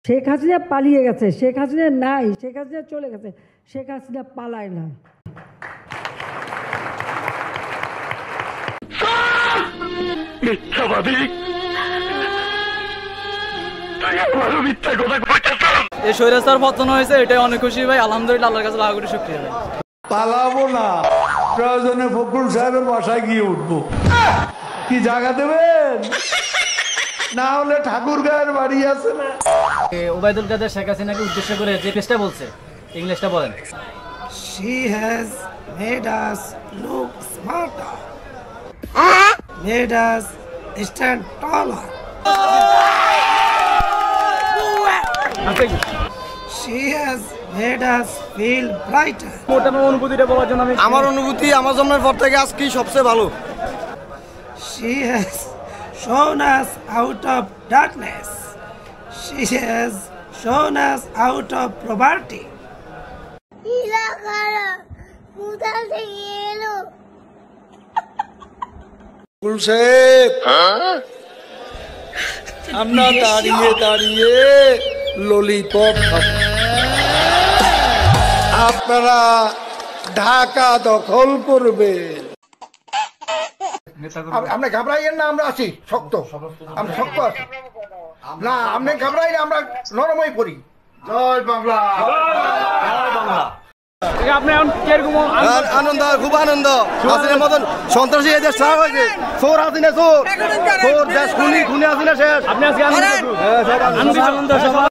শেখ হাসিনা পালিয়ে গেছে, শেখ হাসিনা নাই, শেখ হাসিনা চলে গেছে, শেখ হাসিনা পালায় না। এই স্বৈরাচার পতন হয়েছে, এটাই অনেক খুশি ভাই। আলহামদুলিল্লাহ, আল্লাহর কাছে লাখ কোটি শুকরিয়া ভাই। পালাবো না, প্রয়োজনে ফখরুল সাহেবের বাসায় গিয়ে উঠবো। কি জায়গা দেবেন? না হলে ঠাকুর গায়ের বাড়ি আছে না। ওবায়দুল কাদের শেখ হাসিনাকে উদ্দেশ্য করে যে পেজটা বলছে, ইংলিশটা বলেন। She has made us look smarter, made us stand taller. She has made us feel brighter. অনুভূতিটা বলার জন্য আমার অনুভূতি আমার জন্মের পর থেকে আজকেই সবচেয়ে ভালো। She has shown us out of darkness. She has shown us out of poverty. আমরা দাঁড়িয়ে দাঁড়িয়ে ললিপপ খাবো, আপনারা ঢাকা দখল করবেন। আপনি ঘাবড়াইয়েন না, আমরা আছি শক্ত, আমরা শক্ত আছি না, আপনি ঘাবড়াই না, আমরা নরমই করি। জয় বাংলা, জয় বাংলা। আপনি এখন কিরকম আনন্দ, খুব আনন্দ। হাসিনার মতন সন্ত্রাসী এই দেশ ছাড়া হয়েছে। চোর হাসিনা, চোর চোর, দেশ খুনি খুনি হাসিনা শেষ। আপনি আজকে আনন্দ